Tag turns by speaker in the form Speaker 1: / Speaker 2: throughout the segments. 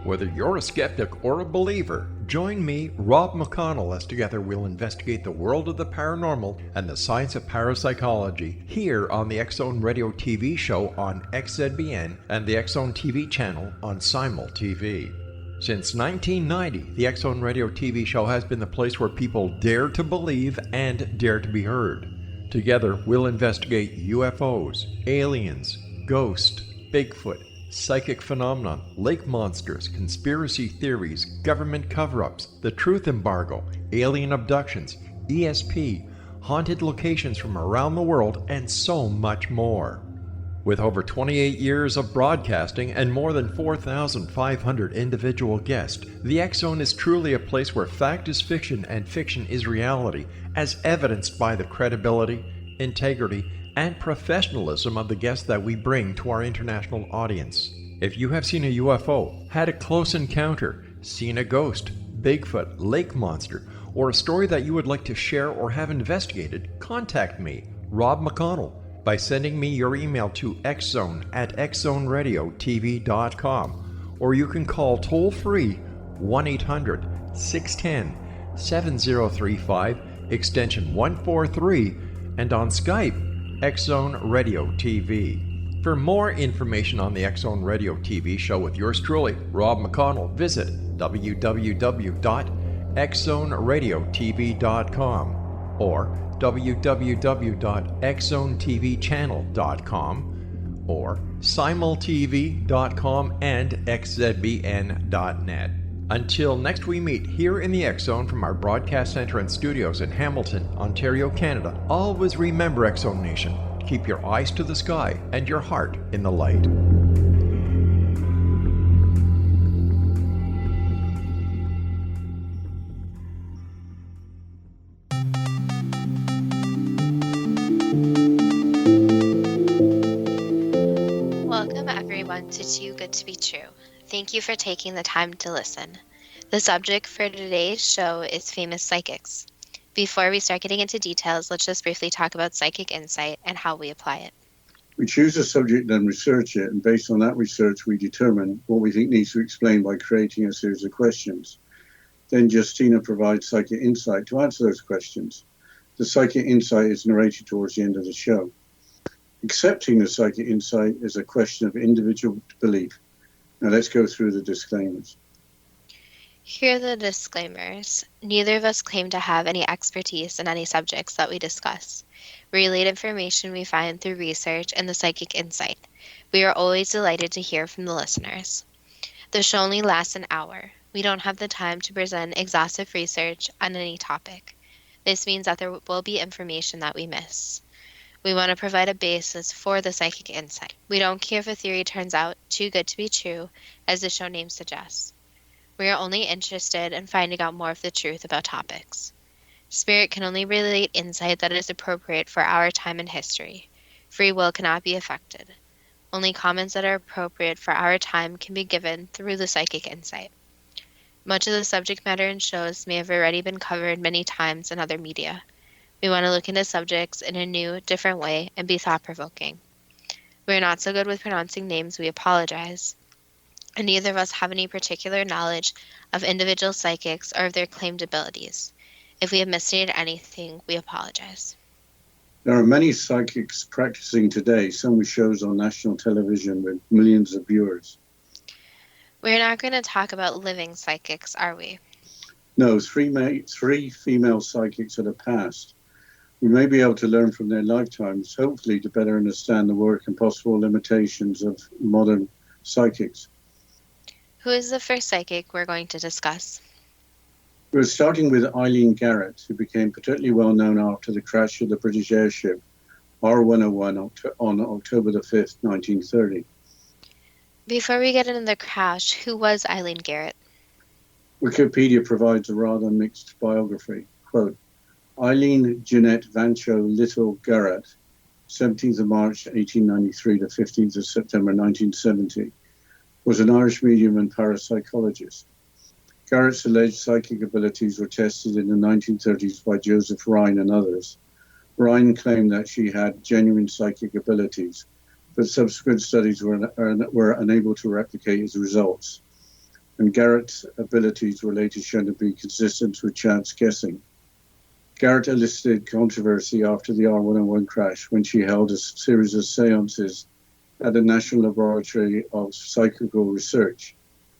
Speaker 1: Whether you're a skeptic or a believer, join me, Rob McConnell, as together we'll investigate the world of the paranormal and the science of parapsychology here on the X-Zone Radio TV show on XZBN and the X-Zone TV channel on Simul TV. Since 1990, the X-Zone Radio TV show has been the place where people dare to believe and dare to be heard. Together, we'll investigate UFOs, aliens, ghosts, Bigfoot, psychic phenomenon, lake monsters, conspiracy theories, government cover-ups, the truth embargo, alien abductions, ESP, haunted locations from around the world, and so much more. With over 28 years of broadcasting and more than 4,500 individual guests, the X-Zone is truly a place where fact is fiction and fiction is reality, as evidenced by the credibility, integrity, and professionalism of the guests that we bring to our international audience. If you have seen a UFO, had a close encounter, seen a ghost, Bigfoot, lake monster, or a story that you would like to share or have investigated, contact me, Rob McConnell, by sending me your email to xzone@xzoneradiotv.com, or you can call toll-free 1-800-610-7035, extension 143, and on Skype, X-Zone Radio TV. For more information on the X-Zone Radio TV show with yours truly, Rob McConnell, visit www.xzoneradiotv.com or www.xzonetvchannel.com or simultv.com and xzbn.net. Until next we meet here in the X-Zone from our broadcast center and studios in Hamilton, Ontario, Canada, always remember, X-Zone Nation, keep your eyes to the sky and your heart in the light.
Speaker 2: Welcome everyone to Too Good to Be True. Thank you for taking the time to listen. The subject for today's show is famous psychics. Before we start getting into details, let's just briefly talk about psychic insight and how we apply it.
Speaker 3: We choose a subject and research it, and based on that research, we determine what we think needs to be explained by creating a series of questions. Then Justina provides psychic insight to answer those questions. The psychic insight is narrated towards the end of the show. Accepting the psychic insight is a question of individual belief. Now let's go through the disclaimers.
Speaker 2: Here are the disclaimers. Neither of us claim to have any expertise in any subjects that we discuss. We relate information we find through research and the psychic insight. We are always delighted to hear from the listeners. The show only lasts an hour. We don't have the time to present exhaustive research on any topic. This means that there will be information that we miss. We want to provide a basis for the psychic insight. We don't care if a theory turns out too good to be true, as the show name suggests. We are only interested in finding out more of the truth about topics. Spirit can only relate insight that is appropriate for our time and history. Free will cannot be affected. Only comments that are appropriate for our time can be given through the psychic insight. Much of the subject matter in shows may have already been covered many times in other media. We want to look into subjects in a new, different way and be thought-provoking. We are not so good with pronouncing names, we apologize. And neither of us have any particular knowledge of individual psychics or of their claimed abilities. If we have misstated anything, we apologize.
Speaker 3: There are many psychics practicing today, some with shows on national television with millions of viewers.
Speaker 2: We're not going to talk about living psychics, are we?
Speaker 3: No, three female psychics that have passed. We may be able to learn from their lifetimes, hopefully to better understand the work and possible limitations of modern psychics.
Speaker 2: Who is the first psychic we're going to discuss?
Speaker 3: We're starting with Eileen Garrett, who became particularly well known after the crash of the British airship R101 on October the 5th, 1930.
Speaker 2: Before we get into the crash, who was Eileen Garrett?
Speaker 3: Wikipedia provides a rather mixed biography. Quote, Eileen Jeanette Vancho Little Garrett, 17th of March 1893 to 15th of September 1970, was an Irish medium and parapsychologist. Garrett's alleged psychic abilities were tested in the 1930s by Joseph Rhine and others. Rhine claimed that she had genuine psychic abilities, but subsequent studies were unable to replicate his results. and Garrett's abilities were later shown to be consistent with chance guessing. Garrett elicited controversy after the R101 crash when she held a series of seances at the National Laboratory of Psychical Research,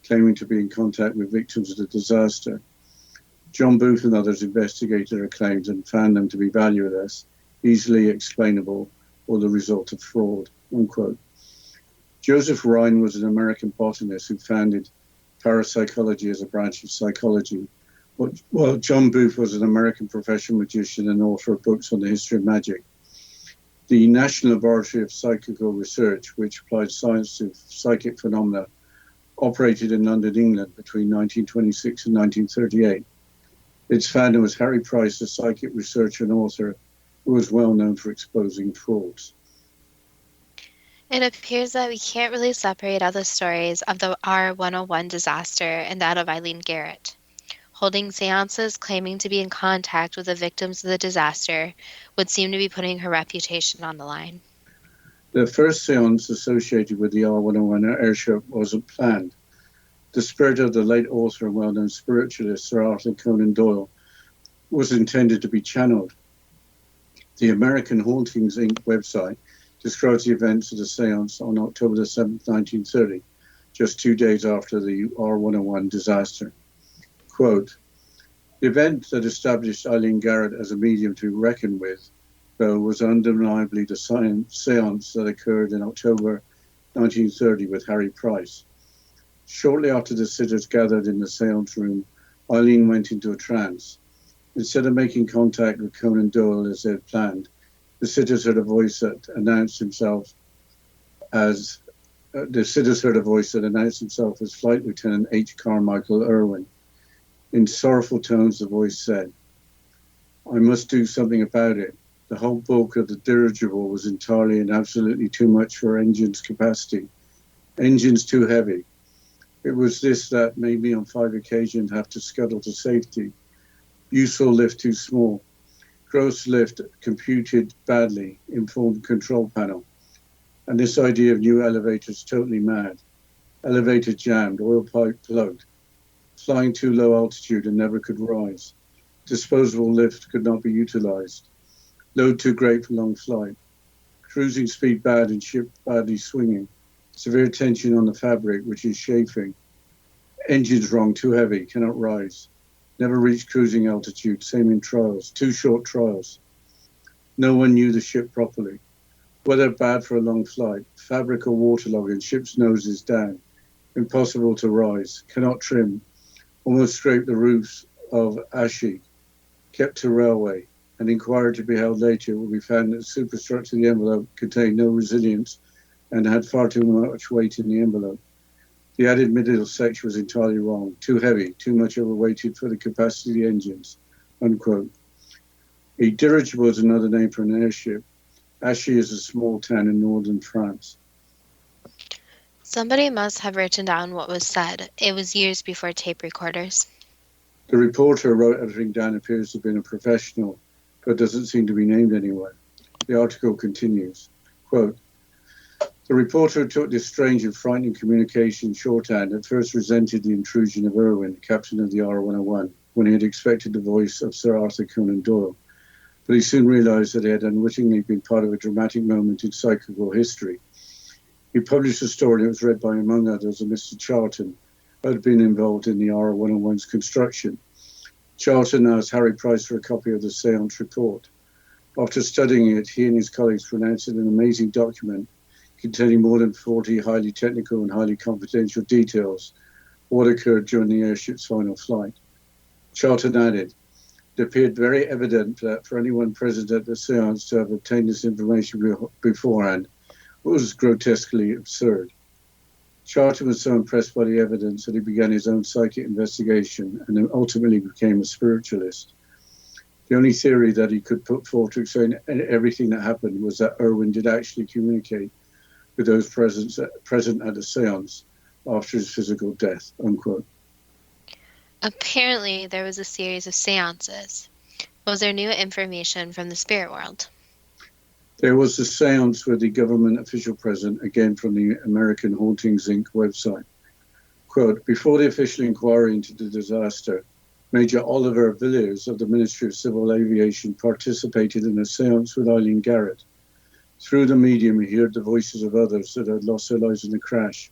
Speaker 3: claiming to be in contact with victims of the disaster. John Booth and others investigated her claims and found them to be valueless, easily explainable, or the result of fraud, unquote. Joseph Rhine was an American botanist who founded parapsychology as a branch of psychology, while John Booth was an American professional magician and author of books on the history of magic. The National Laboratory of Psychical Research, which applied science to psychic phenomena, operated in London, England between 1926 and 1938. Its founder was Harry Price, a psychic researcher and author who was well known for exposing frauds.
Speaker 2: It appears that we can't really separate out the stories of the R101 disaster and that of Eileen Garrett. Holding seances claiming to be in contact with the victims of the disaster would seem to be putting her reputation on the line.
Speaker 3: The first seance associated with the R101 airship wasn't planned. The spirit of the late author and well-known spiritualist Sir Arthur Conan Doyle was intended to be channeled. The American Hauntings Inc. website describes the events of the seance on October the 7th, 1930, just 2 days after the R101 disaster. Quote, the event that established Eileen Garrett as a medium to be reckoned with, though, was undeniably the seance that occurred in October 1930 with Harry Price. Shortly after the sitters gathered in the seance room, Eileen went into a trance. Instead of making contact with Conan Doyle as they had planned, the sitters heard a voice that announced himself as Flight Lieutenant H. Carmichael Irwin. In sorrowful tones, the voice said, I must do something about it. The whole bulk of the dirigible was entirely and absolutely too much for engine's capacity. Engines too heavy. It was this that made me on 5 occasions have to scuttle to safety. Useful lift too small. Gross lift computed badly, informed control panel. And this idea of new elevators totally mad. Elevator jammed, oil pipe plugged. Flying too low altitude and never could rise. Disposable lift could not be utilized. Load too great for long flight. Cruising speed bad and ship badly swinging. Severe tension on the fabric, which is chafing. Engines wrong, too heavy, cannot rise. Never reached cruising altitude, same in trials. 2 short trials. No one knew the ship properly. Weather bad for a long flight. Fabric or waterlogging, ship's nose is down. Impossible to rise. Cannot trim. Almost scraped the roofs of Ashi. Kept to railway. An inquiry to be held later will be found that the superstructure of the envelope contained no resilience and had far too much weight in the envelope. The added middle section was entirely wrong. Too heavy, too much overweighted for the capacity of the engines, unquote. A dirigible is another name for an airship. Ashi is a small town in northern France.
Speaker 2: Somebody must have written down what was said. It was years before tape recorders.
Speaker 3: The reporter who wrote everything down appears to have been a professional, but doesn't seem to be named anywhere. The article continues, quote, the reporter who took this strange and frightening communication shorthand at first resented the intrusion of Irwin, captain of the R101, when he had expected the voice of Sir Arthur Conan Doyle. But he soon realized that he had unwittingly been part of a dramatic moment in psychical history. He published a story that was read by, among others, a Mr. Charlton, who had been involved in the R101's construction. Charlton asked Harry Price for a copy of the seance report. After studying it, he and his colleagues pronounced it an amazing document containing more than 40 highly technical and highly confidential details of what occurred during the airship's final flight. Charlton added, it appeared very evident that for anyone present at the seance to have obtained this information beforehand was grotesquely absurd. Charlton was so impressed by the evidence that he began his own psychic investigation and then ultimately became a spiritualist. The only theory that he could put forth to explain everything that happened was that Irwin did actually communicate with those present at the seance after his physical death, unquote.
Speaker 2: Apparently, there was a series of seances. Was there new information from the spirit world?
Speaker 3: There was a seance with the government official present, again from the American Hauntings Inc. website. Quote, before the official inquiry into the disaster, Major Oliver Villiers of the Ministry of Civil Aviation participated in a séance with Eileen Garrett. Through the medium, he heard the voices of others that had lost their lives in the crash.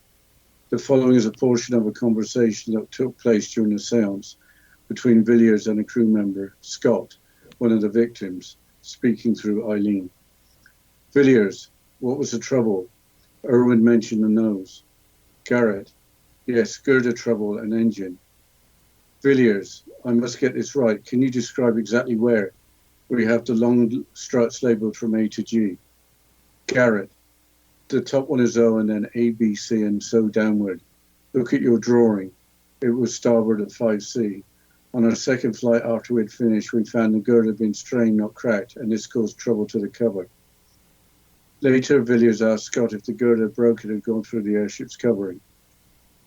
Speaker 3: The following is a portion of a conversation that took place during the séance between Villiers and a crew member, Scott, one of the victims, speaking through Eileen. Villiers, what was the trouble? Irwin mentioned the nose. Garrett, yes, girder trouble and engine. Villiers, I must get this right. Can you describe exactly where? We have the long struts labelled from A to G. Garrett, the top one is O and then A, B, C and so downward. Look at your drawing. It was starboard at 5C. On our second flight after we'd finished, we found the girder had been strained, not cracked, and this caused trouble to the cover. Later, Villiers asked Scott if the girder had broken and gone through the airship's covering.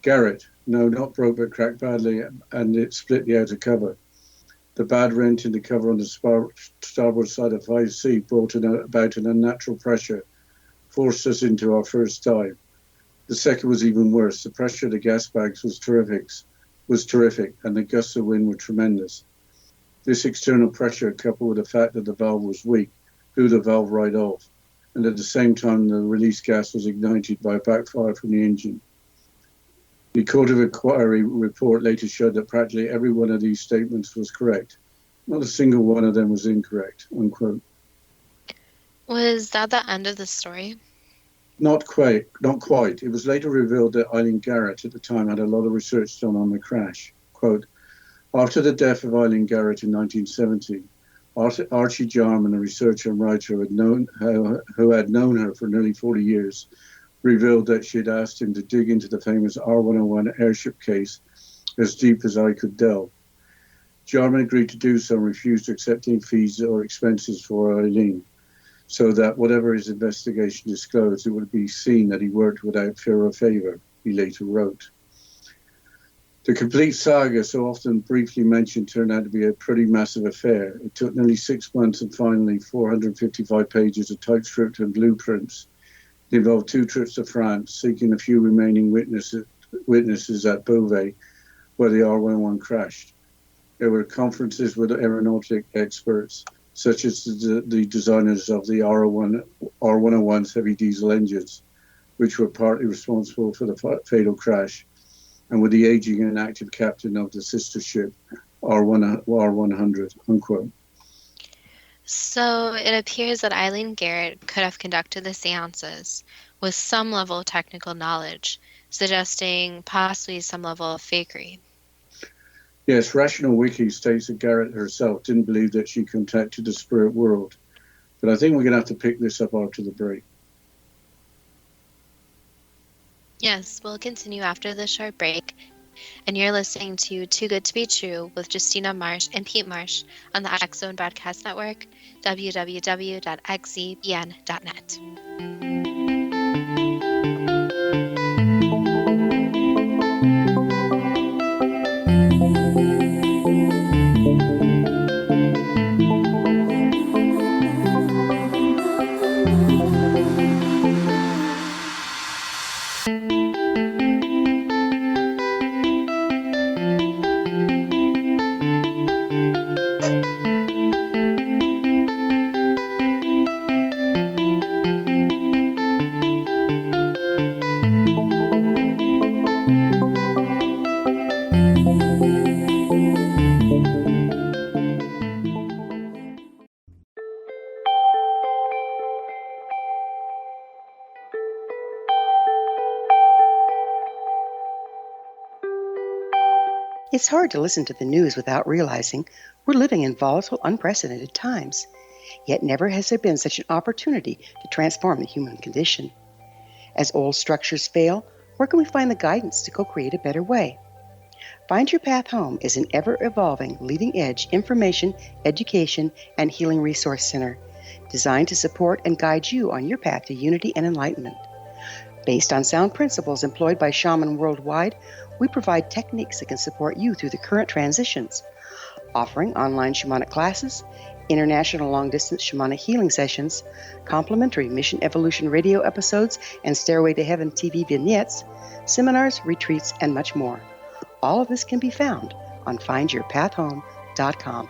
Speaker 3: Garrett, no, not broke, but cracked badly, and it split the outer cover. The bad rent in the cover on the starboard side of 5C brought about an unnatural pressure, forced us into our first dive. The second was even worse. The pressure of the gas bags was terrific, and the gusts of wind were tremendous. This external pressure, coupled with the fact that the valve was weak, blew the valve right off, and at the same time the released gas was ignited by a backfire from the engine. The Court of Inquiry report later showed that practically every one of these statements was correct. Not a single one of them was incorrect, unquote.
Speaker 2: Was that the end of the story?
Speaker 3: Not quite. It was later revealed that Eileen Garrett at the time had a lot of research done on the crash. Quote, after the death of Eileen Garrett in 1970, Archie Jarman, a researcher and writer who had known her for nearly 40 years, revealed that she had asked him to dig into the famous R101 airship case as deep as I could delve. Jarman agreed to do so and refused to accept any fees or expenses for Eileen, so that whatever his investigation disclosed, it would be seen that he worked without fear or favour, he later wrote. The complete saga, so often briefly mentioned, turned out to be a pretty massive affair. It took nearly 6 months and finally 455 pages of typescript and blueprints. It involved 2 trips to France, seeking a few remaining witnesses at Beauvais, where the R101 crashed. There were conferences with aeronautic experts, such as the designers of the R101's heavy diesel engines, which were partly responsible for the fatal crash, and with the aging and active captain of the sister ship, R100, unquote.
Speaker 2: So it appears that Eileen Garrett could have conducted the seances with some level of technical knowledge, suggesting possibly some level of fakery.
Speaker 3: Yes, Rational Wiki states that Garrett herself didn't believe that she contacted the spirit world. But I think we're going to have to pick this up after the break.
Speaker 2: Yes, we'll continue after this short break. And you're listening to Too Good to Be True with Justina Marsh and Pete Marsh on the X Zone Broadcast Network, www.xzbn.net.
Speaker 4: It's hard to listen to the news without realizing we're living in volatile, unprecedented times. Yet never has there been such an opportunity to transform the human condition. As old structures fail, where can we find the guidance to co-create a better way? Find Your Path Home is an ever-evolving, leading-edge information, education, and healing resource center designed to support and guide you on your path to unity and enlightenment. Based on sound principles employed by shaman worldwide, we provide techniques that can support you through the current transitions, offering online shamanic classes, international long-distance shamanic healing sessions, complimentary Mission Evolution radio episodes and Stairway to Heaven TV vignettes, seminars, retreats, and much more. All of this can be found on findyourpathhome.com.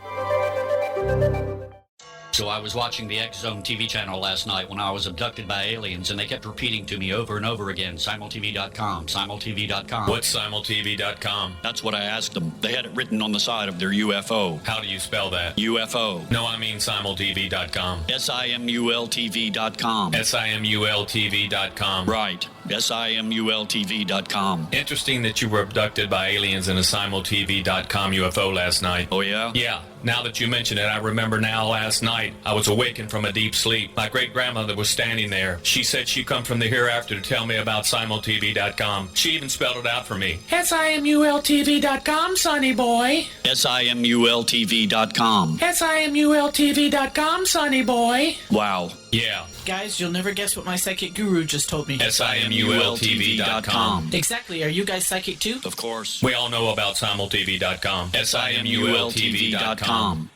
Speaker 5: So I was watching the X Zone TV channel last night when I was abducted by aliens, and they kept repeating to me over and over again, simultv.com, simultv.com.
Speaker 6: What's simultv.com?
Speaker 5: That's what I asked them. They had it written on the side of their UFO.
Speaker 6: How do you spell that?
Speaker 5: UFO.
Speaker 6: No, I mean simultv.com.
Speaker 5: simultv.com.
Speaker 6: simultv.com.
Speaker 5: Right. simultv.com.
Speaker 6: Interesting that you were abducted by aliens in a simultv.com UFO last night.
Speaker 5: Oh, yeah?
Speaker 6: Yeah. Now that you mention it, I remember now last night I was awakened from a deep sleep. My great-grandmother was standing there. She said she'd come from the hereafter to tell me about simultv.com. She even spelled it out for me. simultv.com, sonny boy.
Speaker 5: simultv.com.
Speaker 6: simultv.com, sonny boy.
Speaker 5: Wow.
Speaker 6: Yeah.
Speaker 7: Guys, you'll never guess what my psychic guru just told me.
Speaker 6: simultv.com.
Speaker 7: Exactly. Are you guys psychic too?
Speaker 5: Of course.
Speaker 6: We all know about simultv.com. simultv.com.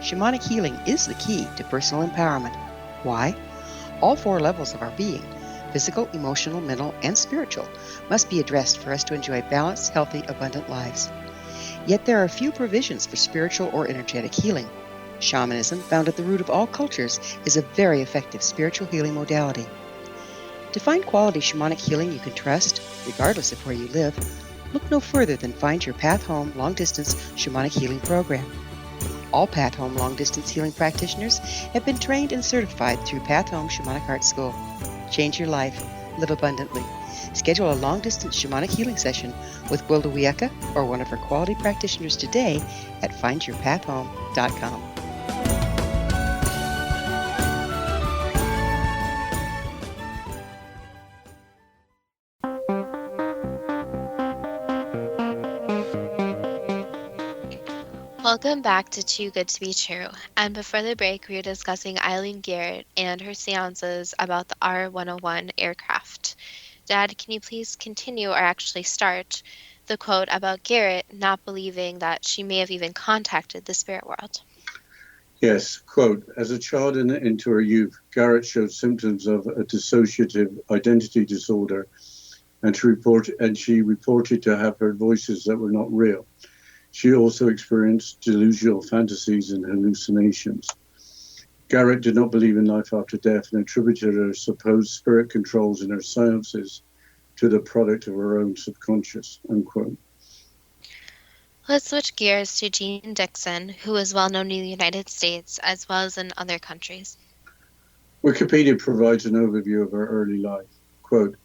Speaker 4: Shamanic healing is the key to personal empowerment. Why? All four levels of our being, physical, emotional, mental, and spiritual, must be addressed for us to enjoy balanced, healthy, abundant lives. Yet there are few provisions for spiritual or energetic healing. Shamanism, found at the root of all cultures, is a very effective spiritual healing modality. To find quality shamanic healing you can trust, regardless of where you live, look no further than Find Your Path Home long-distance shamanic healing program. All Path Home long-distance healing practitioners have been trained and certified through Path Home Shamanic Art School. Change your life. Live abundantly. Schedule a long-distance shamanic healing session with Gwilda Wiyaka or one of her quality practitioners today at findyourpathhome.com.
Speaker 2: Welcome back to Too Good to Be True. And before the break, we were discussing Eileen Garrett and her seances about the R-101 aircraft. Dad, can you please continue, or actually start, the quote about Garrett not believing that she may have even contacted the spirit world?
Speaker 3: Yes, quote, as a child and into her youth, Garrett showed symptoms of a dissociative identity disorder, and she reported to have heard voices that were not real. She also experienced delusional fantasies and hallucinations. Garrett did not believe in life after death and attributed her supposed spirit controls in her seances to the product of her own subconscious, unquote.
Speaker 2: Let's switch gears to Jean Dixon, who is well known in the United States as well as in other countries.
Speaker 3: Wikipedia provides an overview of her early life. Quote,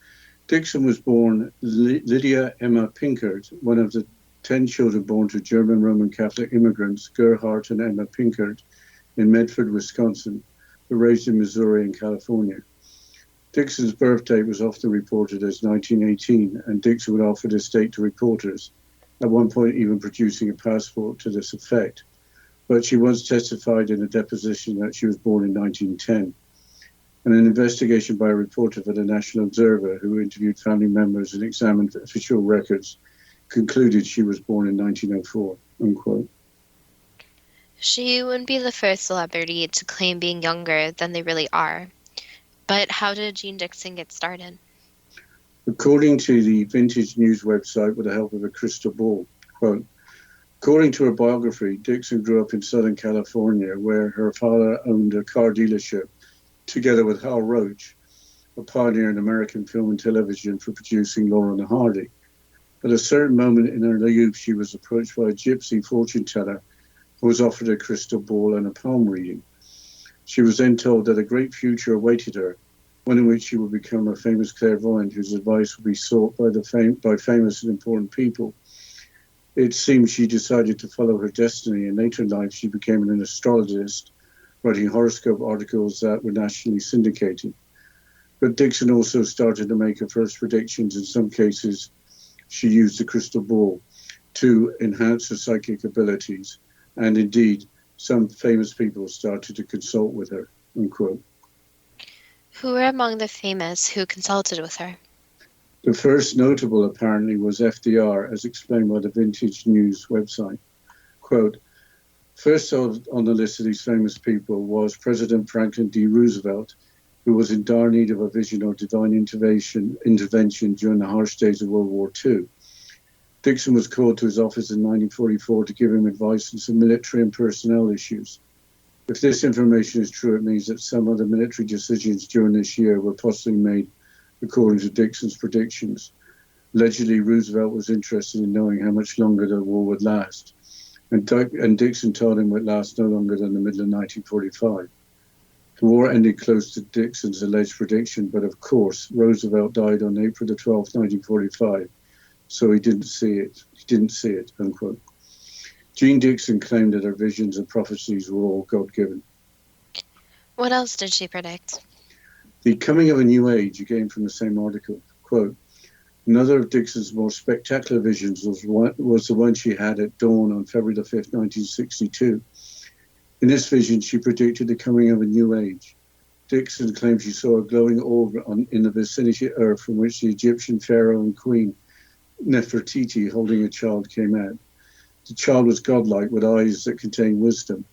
Speaker 3: Dixon was born Lydia Emma Pinkert, one of the 10 children born to German Roman Catholic immigrants, Gerhardt and Emma Pinkert, in Medford, Wisconsin, but raised in Missouri and California. Dixon's birth date was often reported as 1918, and Dixon would offer this date to reporters, at one point even producing a passport to this effect. But she once testified in a deposition that she was born in 1910. And an investigation by a reporter for the National Observer, who interviewed family members and examined official records, concluded she was born in 1904, unquote.
Speaker 2: She wouldn't be the first celebrity to claim being younger than they really are. But how did Jean Dixon get started?
Speaker 3: According to the Vintage News website, with the help of a crystal ball, quote, according to her biography, Dixon grew up in Southern California, where her father owned a car dealership, together with Hal Roach, a pioneer in American film and television for producing Laurel and Hardy. At a certain moment in her youth, she was approached by a gypsy fortune teller who was offered a crystal ball and a palm reading. She was then told that a great future awaited her, one in which she would become a famous clairvoyant whose advice would be sought by famous and important people. It seems she decided to follow her destiny, and later in life she became an astrologist, writing horoscope articles that were nationally syndicated. But Dixon also started to make her first predictions. In some cases, she used the crystal ball to enhance her psychic abilities, and indeed, some famous people started to consult with her, unquote.
Speaker 2: Who were among the famous who consulted with her?
Speaker 3: The first notable, apparently, was FDR, as explained by the Vintage News website. Quote, first on the list of these famous people was President Franklin D. Roosevelt, who was in dire need of a vision or divine intervention during the harsh days of World War II. Dixon was called to his office in 1944 to give him advice on some military and personnel issues. If this information is true, it means that some of the military decisions during this year were possibly made according to Dixon's predictions. Allegedly, Roosevelt was interested in knowing how much longer the war would last, and Dixon told him it would last no longer than the middle of 1945. The war ended close to Dixon's alleged prediction, but of course, Roosevelt died on April the 12th, 1945, so he didn't see it, unquote. Jean Dixon claimed that her visions and prophecies were all God-given.
Speaker 2: What else did she predict?
Speaker 3: The coming of a new age, again from the same article, quote, another of Dixon's more spectacular visions was the one she had at dawn on February the 5th, 1962. In this vision, she predicted the coming of a new age. Dixon claimed she saw a glowing orb in the vicinity of Earth from which the Egyptian pharaoh and queen Nefertiti holding a child came out. The child was godlike with eyes that contained wisdom.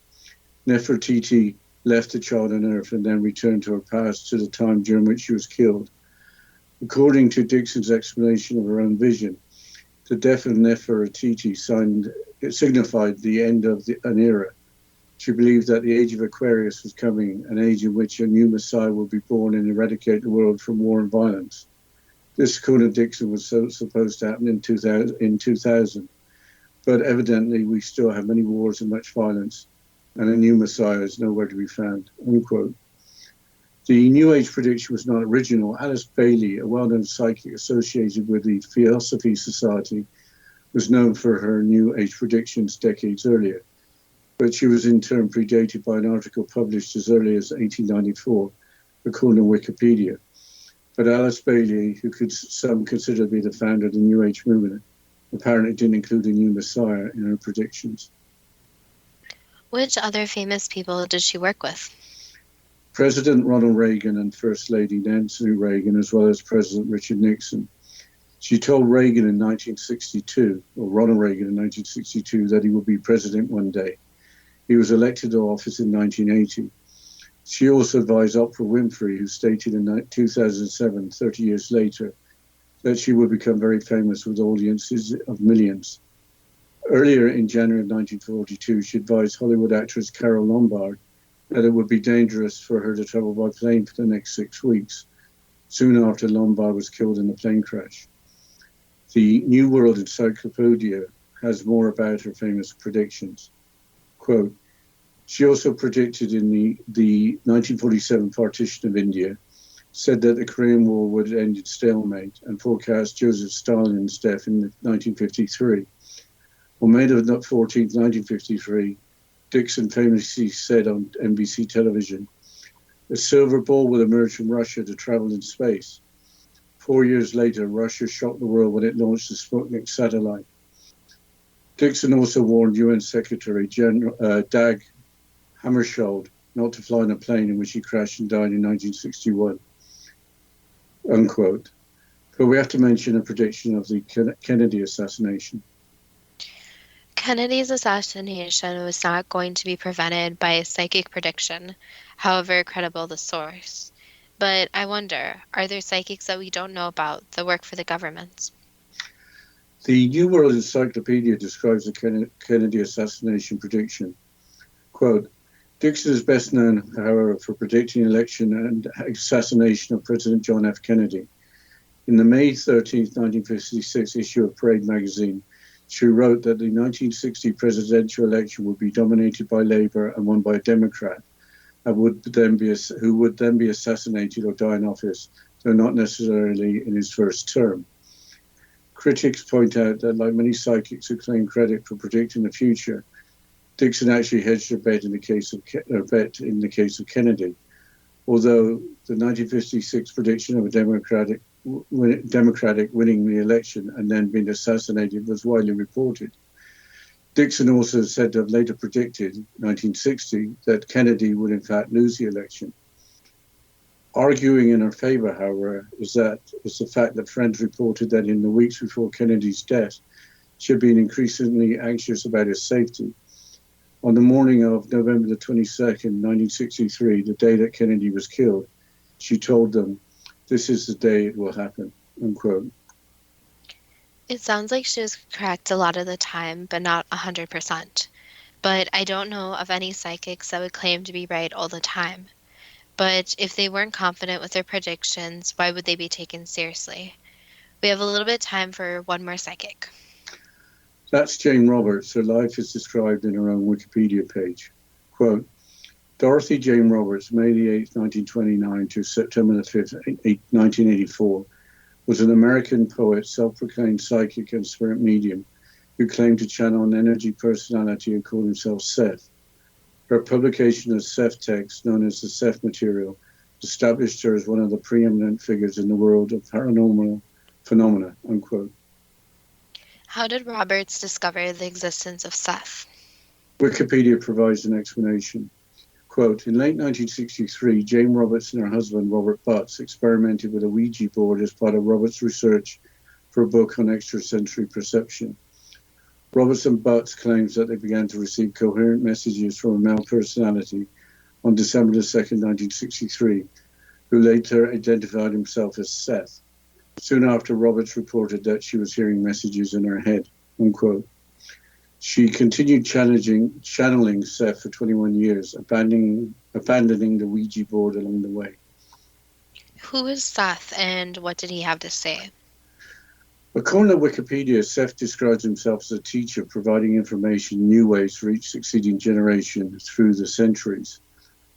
Speaker 3: Nefertiti left the child on Earth and then returned to her past to the time during which she was killed. According to Dixon's explanation of her own vision, the death of Nefertiti signified the end of an era. She believed that the age of Aquarius was coming, an age in which a new Messiah would be born and eradicate the world from war and violence. This, according to Dixon, was supposed to happen in 2000. But evidently, we still have many wars and much violence, and a new Messiah is nowhere to be found, unquote. The New Age prediction was not original. Alice Bailey, a well-known psychic associated with the Theosophy Society, was known for her New Age predictions decades earlier, but she was in turn predated by an article published as early as 1894, according to Wikipedia. But Alice Bailey, who some consider to be the founder of the New Age movement, apparently didn't include a new Messiah in her predictions.
Speaker 2: Which other famous people did she work with?
Speaker 3: President Ronald Reagan and First Lady Nancy Reagan, as well as President Richard Nixon. She told Reagan in 1962, or Ronald Reagan in 1962, that he would be president one day. He was elected to office in 1980. She also advised Oprah Winfrey, who stated in 2007, 30 years later, that she would become very famous with audiences of millions. Earlier in January of 1942, she advised Hollywood actress Carole Lombard that it would be dangerous for her to travel by plane for the next 6 weeks. Soon after, Lombard was killed in a plane crash. The New World Encyclopedia has more about her famous predictions. Quote, she also predicted in the 1947 partition of India, said that the Korean War would end in stalemate, and forecast Joseph Stalin's death in 1953. On May 14, 1953, Dixon famously said on NBC television, a silver ball will emerge from Russia to travel in space. 4 years later, Russia shocked the world when it launched the Sputnik satellite. Dixon also warned UN Secretary General Dag Hammarskjöld not to fly in a plane in which he crashed and died in 1961, unquote. But we have to mention a prediction of the Kennedy assassination.
Speaker 2: Kennedy's assassination was not going to be prevented by a psychic prediction, however credible the source. But I wonder, are there psychics that we don't know about that work for the government?
Speaker 3: The New World Encyclopedia describes the Kennedy assassination prediction. Quote, Dixon is best known, however, for predicting the election and assassination of President John F. Kennedy. In the May 13, 1956 issue of Parade magazine, she wrote that the 1960 presidential election would be dominated by Labour and won by a Democrat, who would then be assassinated or die in office, though not necessarily in his first term. Critics point out that, like many psychics who claim credit for predicting the future, Dixon actually hedged her bet in the case of Kennedy, although the 1956 prediction of a Democratic winning the election and then being assassinated was widely reported. Dixon also said to have later predicted, 1960, that Kennedy would in fact lose the election. Arguing in her favor, however, is the fact that friends reported that in the weeks before Kennedy's death, she had been increasingly anxious about his safety. On the morning of November the 22nd, 1963, the day that Kennedy was killed, she told them, "This is the day it will happen," unquote.
Speaker 2: It sounds like she was correct a lot of the time, but not 100%. But I don't know of any psychics that would claim to be right all the time. But if they weren't confident with their predictions, why would they be taken seriously? We have a little bit of time for one more psychic.
Speaker 3: That's Jane Roberts. Her life is described in her own Wikipedia page. Quote, Dorothy Jane Roberts, May the 8th, 1929 to September the 5th, 1984, was an American poet, self-proclaimed psychic and spirit medium who claimed to channel an energy personality and called himself Seth. Her publication of Seth texts, known as the Seth material, established her as one of the preeminent figures in the world of paranormal phenomena, unquote.
Speaker 2: How did Roberts discover the existence of Seth?
Speaker 3: Wikipedia provides an explanation. Quote, in late 1963, Jane Roberts and her husband, Robert Butts, experimented with a Ouija board as part of Roberts' research for a book on extrasensory perception. Roberts and Butts claims that they began to receive coherent messages from a male personality on December the 2nd, 1963, who later identified himself as Seth. Soon after, Roberts reported that she was hearing messages in her head, unquote. She continued channeling Seth for 21 years, abandoning the Ouija board along the way.
Speaker 2: Who is Seth and what did he have to say?
Speaker 3: According to Wikipedia, Seth describes himself as a teacher providing information in new ways for each succeeding generation through the centuries.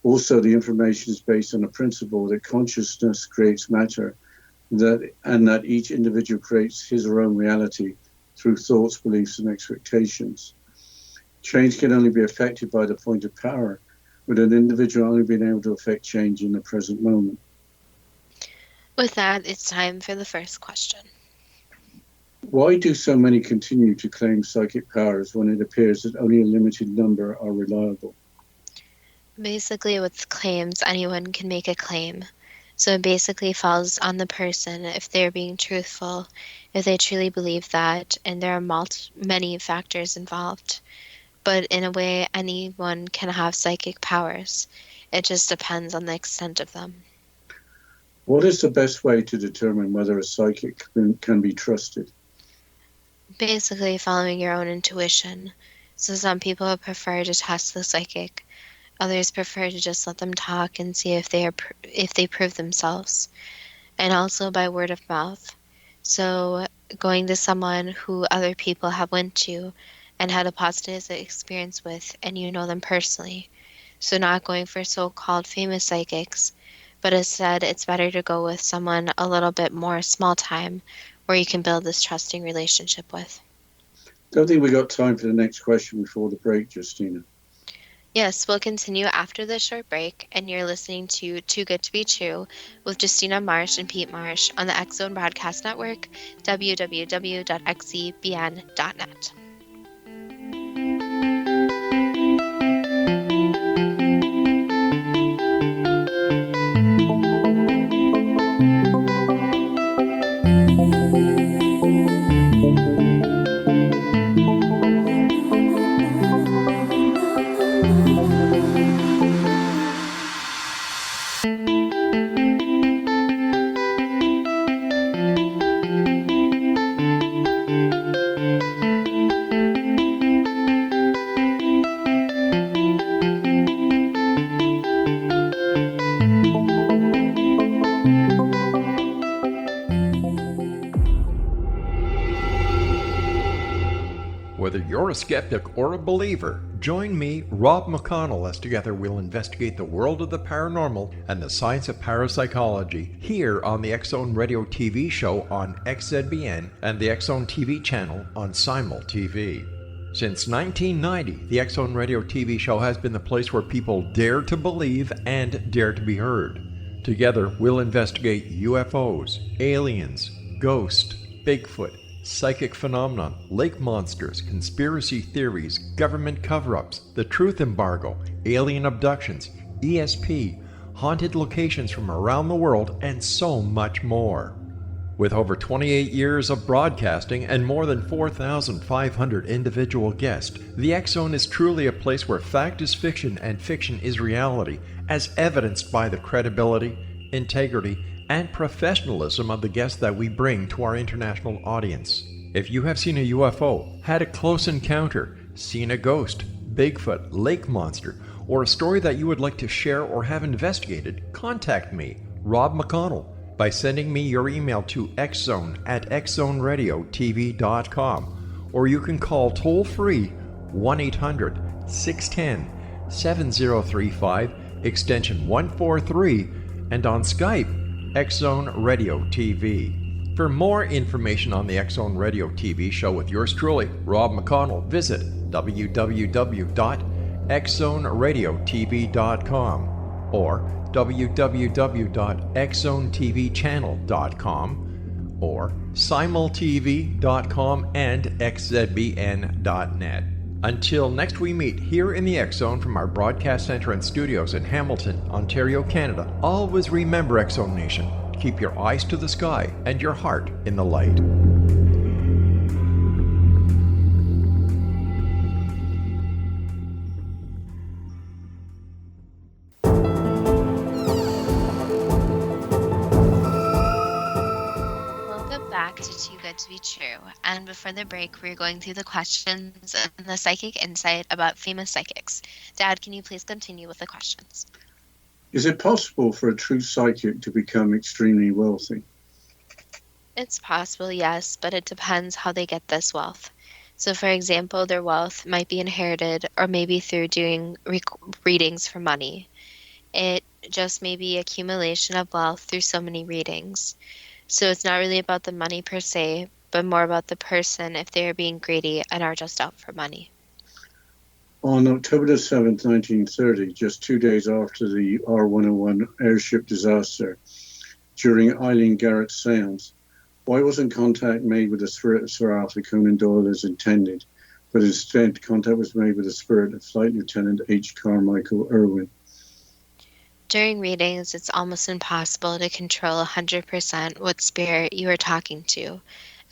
Speaker 3: Also, the information is based on a principle that consciousness creates matter, and that each individual creates his or her own reality through thoughts, beliefs, and expectations. Change can only be affected by the point of power, with an individual only being able to affect change in the present moment.
Speaker 2: With that, it's time for the first question.
Speaker 3: Why do so many continue to claim psychic powers when it appears that only a limited number are reliable?
Speaker 2: Basically, with claims, anyone can make a claim. So it basically falls on the person if they're being truthful, if they truly believe that, and there are many factors involved. But in a way, anyone can have psychic powers. It just depends on the extent of them.
Speaker 3: What is the best way to determine whether a psychic can be trusted?
Speaker 2: Basically, following your own intuition. So some people prefer to test the psychic. Others prefer to just let them talk and see if they prove themselves. And also by word of mouth. So going to someone who other people have went to and had a positive experience with, and you know them personally. So not going for so-called famous psychics, but instead it's better to go with someone a little bit more small time where you can build this trusting relationship with.
Speaker 3: Don't think we got time for the next question before the break, Justina.
Speaker 2: Yes, we'll continue after this short break, and you're listening to Too Good to Be True with Justina Marsh and Pete Marsh on the X-Zone Broadcast Network, www.xzbn.net.
Speaker 1: Whether you're a skeptic or a believer, join me, Rob McConnell, as together we'll investigate the world of the paranormal and the science of parapsychology here on the X-Zone Radio TV show on XZBN and the X-Zone TV channel on Simul TV. Since 1990, the X-Zone Radio TV show has been the place where people dare to believe and dare to be heard. Together, we'll investigate UFOs, aliens, ghosts, Bigfoot, psychic phenomenon, lake monsters, conspiracy theories, government cover-ups, the truth embargo, alien abductions, ESP, haunted locations from around the world, and so much more. With over 28 years of broadcasting and more than 4,500 individual guests, the X Zone is truly a place where fact is fiction and fiction is reality, as evidenced by the credibility, integrity, and professionalism of the guests that we bring to our international audience. If you have seen a UFO, had a close encounter, seen a ghost, Bigfoot, lake monster, or a story that you would like to share or have investigated, contact me, Rob McConnell, by sending me your email to xzone@xzoneradiotv.com, or you can call toll-free 1-800-610-7035, extension 143, and on Skype, X Zone Radio TV. For more information on the X Zone Radio TV show with yours truly, Rob McConnell, visit www.xzoneradiotv.com or www.xzonetvchannel.com or simultv.com and xzbn.net. Until next we meet here in the X Zone from our broadcast center and studios in Hamilton, Ontario, Canada, always remember, X Zone Nation, keep your eyes to the sky and your heart in the light.
Speaker 2: Welcome back to Too Good to Be True. And before the break, we were going through the questions and the psychic insight about famous psychics. Dad, can you please continue with the questions?
Speaker 3: Is it possible for a true psychic to become extremely wealthy?
Speaker 2: It's possible, yes, but it depends how they get this wealth. So, for example, their wealth might be inherited or maybe through doing readings for money. It just may be accumulation of wealth through so many readings. So it's not really about the money per se, but more about the person if they are being greedy and are just out for money.
Speaker 3: On October the 7th, 1930, just 2 days after the R-101 airship disaster, during Eileen Garrett's seance, why wasn't contact made with the spirit of Sir Arthur Conan Doyle as intended, but instead contact was made with the spirit of Flight Lieutenant H. Carmichael Irwin?
Speaker 2: During readings, it's almost impossible to control 100% what spirit you are talking to,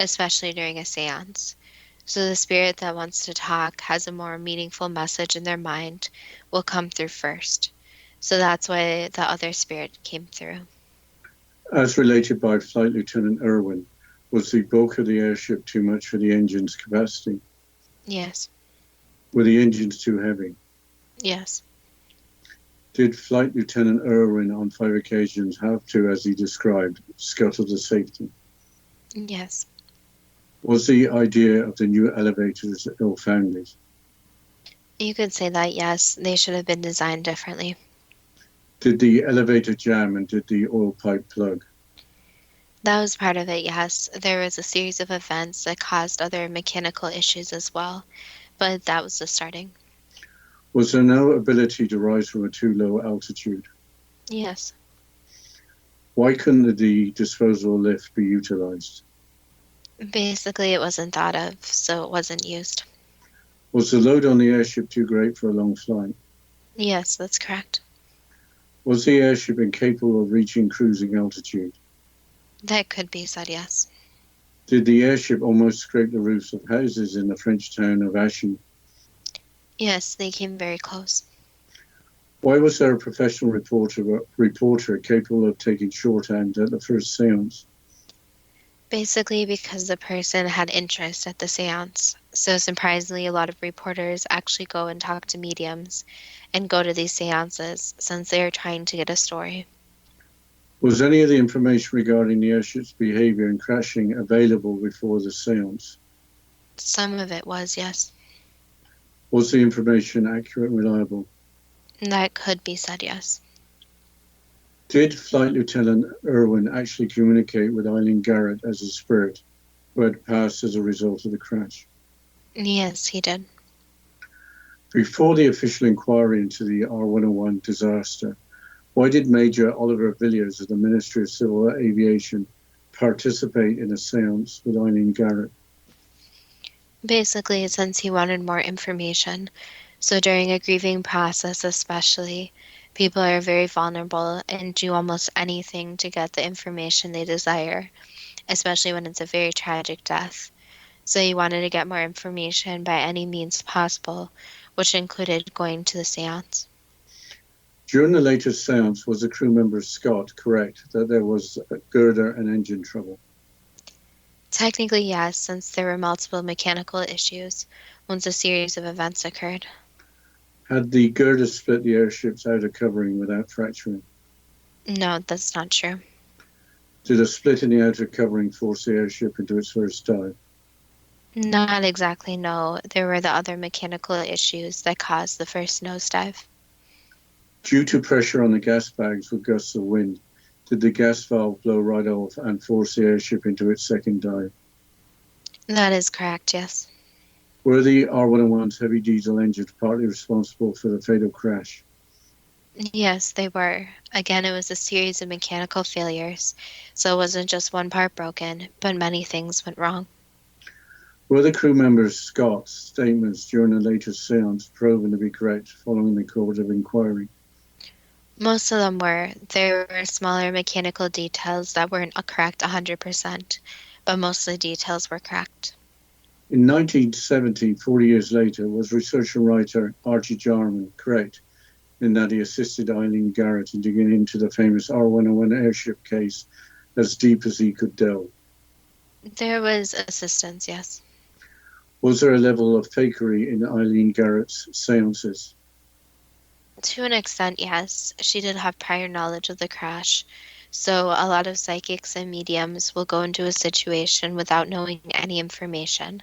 Speaker 2: especially during a seance. So the spirit that wants to talk has a more meaningful message in their mind will come through first. So that's why the other spirit came through.
Speaker 3: As related by Flight Lieutenant Irwin, was the bulk of the airship too much for the engine's capacity?
Speaker 2: Yes.
Speaker 3: Were the engines too heavy?
Speaker 2: Yes.
Speaker 3: Did Flight Lieutenant Irwin on 5 occasions have to, as he described, scuttle to safety?
Speaker 2: Yes.
Speaker 3: Was the idea of the new elevators ill-founded?
Speaker 2: You could say that, yes. They should have been designed differently.
Speaker 3: Did the elevator jam and did the oil pipe plug?
Speaker 2: That was part of it, yes. There was a series of events that caused other mechanical issues as well, but that was the starting.
Speaker 3: Was there no ability to rise from a too low altitude?
Speaker 2: Yes.
Speaker 3: Why couldn't the disposal lift be utilized?
Speaker 2: Basically, it wasn't thought of, so it wasn't used.
Speaker 3: Was the load on the airship too great for a long flight?
Speaker 2: Yes, that's correct.
Speaker 3: Was the airship incapable of reaching cruising altitude?
Speaker 2: That could be said, yes.
Speaker 3: Did the airship almost scrape the roofs of houses in the French town of Achy?
Speaker 2: Yes, they came very close.
Speaker 3: Why was there a professional reporter capable of taking shorthand at the first seance?
Speaker 2: Basically because the person had interest at the seance. So surprisingly, a lot of reporters actually go and talk to mediums and go to these seances since they are trying to get a story.
Speaker 3: Was any of the information regarding the airship's behavior and crashing available before the seance?
Speaker 2: Some of it was, yes.
Speaker 3: Was the information accurate and reliable?
Speaker 2: That could be said, yes.
Speaker 3: Did Flight Lieutenant Irwin actually communicate with Eileen Garrett as a spirit who had passed as a result of the crash?
Speaker 2: Yes, he did.
Speaker 3: Before the official inquiry into the R-101 disaster, why did Major Oliver Villiers of the Ministry of Civil Aviation participate in a seance with Eileen Garrett?
Speaker 2: Basically, since he wanted more information. So during a grieving process especially, people are very vulnerable and do almost anything to get the information they desire, especially when it's a very tragic death. So he wanted to get more information by any means possible, which included going to the seance.
Speaker 3: During the latest seance, was the crew member Scott correct that there was a girder and engine trouble?
Speaker 2: Technically, yes, since there were multiple mechanical issues once a series of events occurred.
Speaker 3: Had the girder split the airship's outer covering without fracturing?
Speaker 2: No, that's not true.
Speaker 3: Did a split in the outer covering force the airship into its first dive?
Speaker 2: Not exactly, no. There were the other mechanical issues that caused the first nosedive.
Speaker 3: Due to pressure on the gas bags with gusts of wind, did the gas valve blow right off and force the airship into its second dive?
Speaker 2: That is correct, yes.
Speaker 3: Were the R-101's heavy diesel engines partly responsible for the fatal crash?
Speaker 2: Yes, they were. Again, it was a series of mechanical failures, so it wasn't just one part broken, but many things went wrong.
Speaker 3: Were the crew members Scott's statements during the latest seance proven to be correct following the court of inquiry?
Speaker 2: Most of them were. There were smaller mechanical details that weren't correct 100%, but most of the details were correct.
Speaker 3: In 1970, 40 years later, was researcher and writer Archie Jarman correct in that he assisted Eileen Garrett in digging into the famous R-101 airship case as deep as he could delve?
Speaker 2: There was assistance, yes.
Speaker 3: Was there a level of fakery in Eileen Garrett's seances?
Speaker 2: To an extent, yes. She did have prior knowledge of the crash, so a lot of psychics and mediums will go into a situation without knowing any information,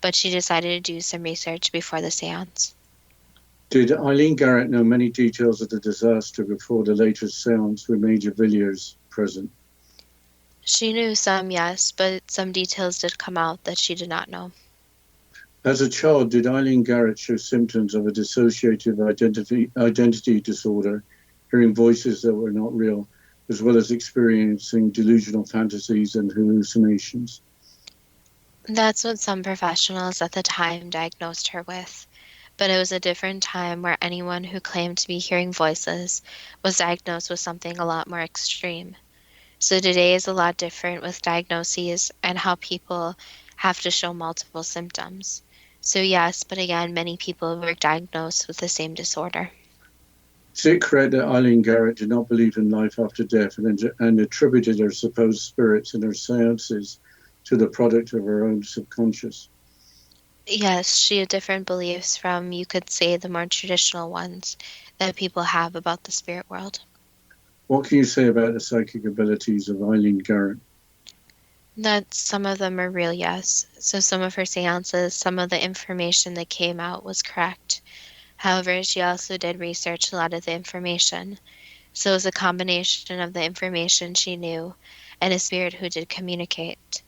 Speaker 2: but she decided to do some research before the seance.
Speaker 3: Did Eileen Garrett know many details of the disaster before the latest seance with Major Villiers present?
Speaker 2: She knew some, yes, but some details did come out that she did not know.
Speaker 3: As a child, did Eileen Garrett show symptoms of a dissociative identity disorder, hearing voices that were not real, as well as experiencing delusional fantasies and hallucinations?
Speaker 2: That's what some professionals at the time diagnosed her with, but it was a different time where anyone who claimed to be hearing voices was diagnosed with something a lot more extreme. So today is a lot different with diagnoses and how people have to show multiple symptoms. So yes, but again, many people were diagnosed with the same disorder.
Speaker 3: Is it correct that Eileen Garrett did not believe in life after death and attributed her supposed spirits in her seances to the product of her own subconscious?
Speaker 2: Yes, she had different beliefs from, you could say, the more traditional ones that people have about the spirit world.
Speaker 3: What can you say about the psychic abilities of Eileen Garrett?
Speaker 2: That some of them are real, yes. So some of her seances, some of the information that came out was correct. However, she also did research a lot of the information. So it was a combination of the information she knew and a spirit who did communicate.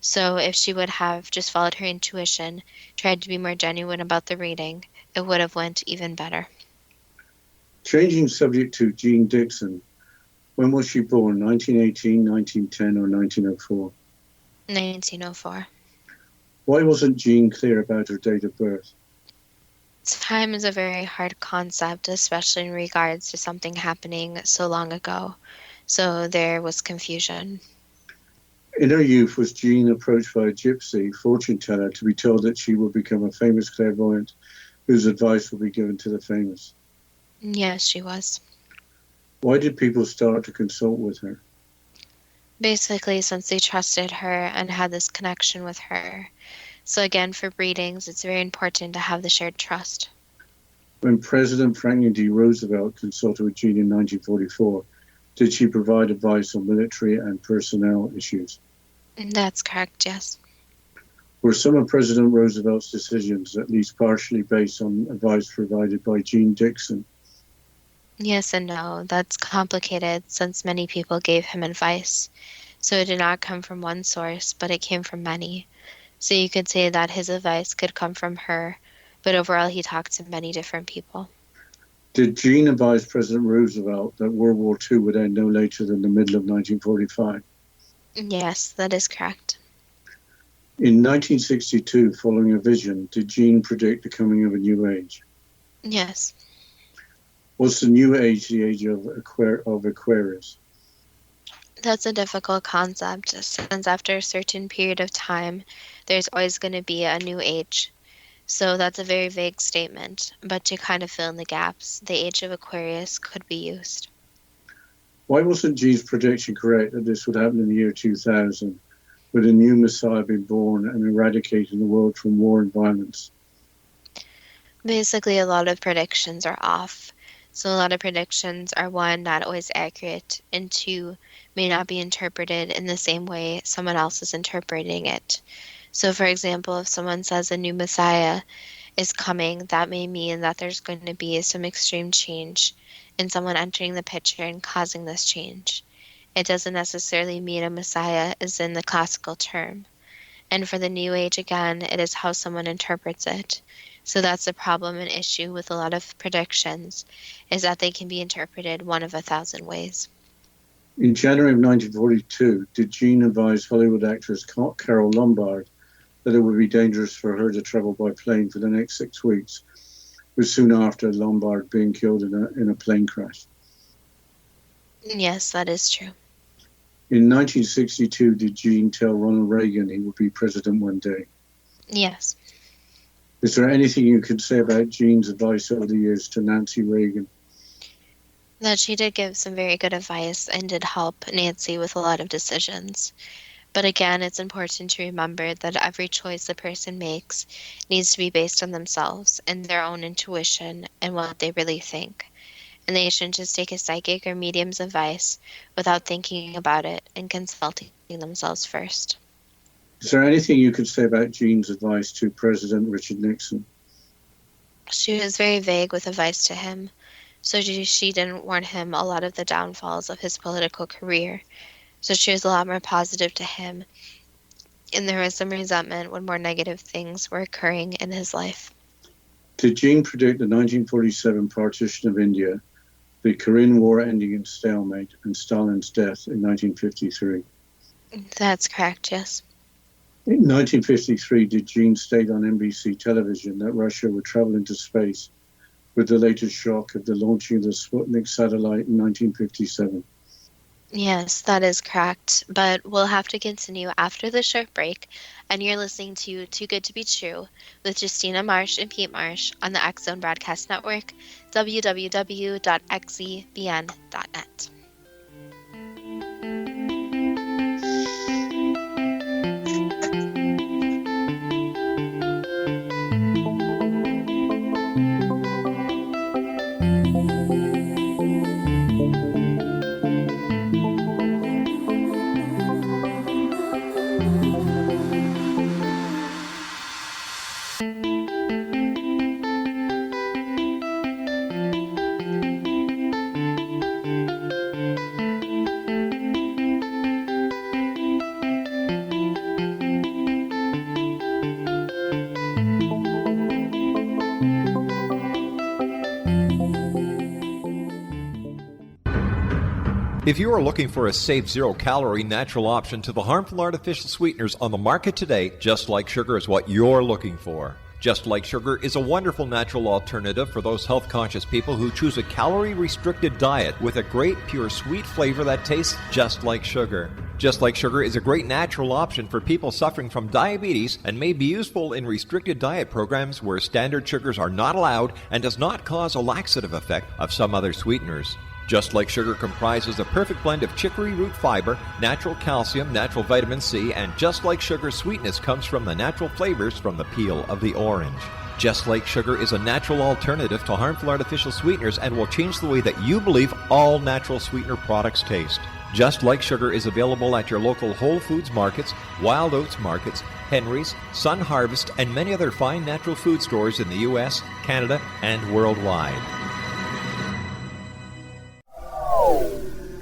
Speaker 2: So if she would have just followed her intuition, tried to be more genuine about the reading, it would have went even better.
Speaker 3: Changing subject to Jean Dixon, when was she born, 1918, 1910, or 1904?
Speaker 2: 1904.
Speaker 3: Why wasn't Jean clear about her date of birth?
Speaker 2: Time is a very hard concept, especially in regards to something happening so long ago. So there was confusion.
Speaker 3: In her youth, was Jean approached by a gypsy fortune teller to be told that she would become a famous clairvoyant whose advice would be given to the famous?
Speaker 2: Yes, she was.
Speaker 3: Why did people start to consult with her?
Speaker 2: Basically, since they trusted her and had this connection with her. So again, for readings, it's very important to have the shared trust.
Speaker 3: When President Franklin D. Roosevelt consulted with Jean in 1944, did she provide advice on military and personnel issues?
Speaker 2: That's correct, yes.
Speaker 3: Were some of President Roosevelt's decisions at least partially based on advice provided by Jean Dixon?
Speaker 2: Yes and no. That's complicated since many people gave him advice. So it did not come from one source, but it came from many. So you could say that his advice could come from her, but overall he talked to many different people.
Speaker 3: Did Jean advise President Roosevelt that World War II would end no later than the middle of 1945?
Speaker 2: Yes, that is correct.
Speaker 3: In 1962, following a vision, did Jean predict the coming of a new age?
Speaker 2: Yes.
Speaker 3: What's the new age, the age of Aquarius?
Speaker 2: That's a difficult concept, since after a certain period of time, there's always going to be a new age. So that's a very vague statement, but to kind of fill in the gaps, the age of Aquarius could be used.
Speaker 3: Why wasn't Gene's prediction correct that this would happen in the year 2000, with a new Messiah being born and eradicating the world from war and violence?
Speaker 2: Basically, a lot of predictions are off. So a lot of predictions are, one, not always accurate, and two, may not be interpreted in the same way someone else is interpreting it. So for example, if someone says a new Messiah is coming, that may mean that there's going to be some extreme change in someone entering the picture and causing this change. It doesn't necessarily mean a Messiah is in the classical term. And for the New Age, again, it is how someone interprets it. So that's the problem and issue with a lot of predictions, is that they can be interpreted one of 1,000 ways.
Speaker 3: In January of 1942, did Gene advise Hollywood actress Carol Lombard that it would be dangerous for her to travel by plane for the next 6 weeks, with soon after Lombard being killed in a plane crash?
Speaker 2: Yes, that is true.
Speaker 3: In 1962, did Gene tell Ronald Reagan he would be president one day?
Speaker 2: Yes.
Speaker 3: Is there anything you could say about Gene's advice over the years to Nancy Reagan?
Speaker 2: That she did give some very good advice and did help Nancy with a lot of decisions. But again, it's important to remember that every choice a person makes needs to be based on themselves and their own intuition and what they really think. And they shouldn't just take a psychic or medium's advice without thinking about it and consulting themselves first.
Speaker 3: Is there anything you could say about Gene's advice to President Richard Nixon?
Speaker 2: She was very vague with advice to him, so she didn't warn him a lot of the downfalls of his political career. So she was a lot more positive to him, and there was some resentment when more negative things were occurring in his life.
Speaker 3: Did Gene predict the 1947 partition of India, the Korean War ending in stalemate, and Stalin's death in 1953?
Speaker 2: That's correct, yes.
Speaker 3: In 1953, did Gene state on NBC television that Russia would travel into space with the latest shock of the launching of the Sputnik satellite in 1957?
Speaker 2: Yes, that is correct, but we'll have to continue after the short break, and you're listening to Too Good to Be True with Justina Marsh and Pete Marsh on the X Zone Broadcast Network, www.xzbn.net.
Speaker 1: If you are looking for a safe, zero-calorie natural option to the harmful artificial sweeteners on the market today, Just Like Sugar is what you're looking for. Just Like Sugar is a wonderful natural alternative for those health-conscious people who choose a calorie-restricted diet with a great, pure, sweet flavor that tastes just like sugar. Just Like Sugar is a great natural option for people suffering from diabetes and may be useful in restricted diet programs where standard sugars are not allowed and does not cause a laxative effect of some other sweeteners. Just Like Sugar comprises a perfect blend of chicory root fiber, natural calcium, natural vitamin C, and Just Like Sugar's sweetness comes from the natural flavors from the peel of the orange. Just Like Sugar is a natural alternative to harmful artificial sweeteners and will change the way that you believe all natural sweetener products taste. Just Like Sugar is available at your local Whole Foods markets, Wild Oats markets, Henry's, Sun Harvest, and many other fine natural food stores in the U.S., Canada, and worldwide.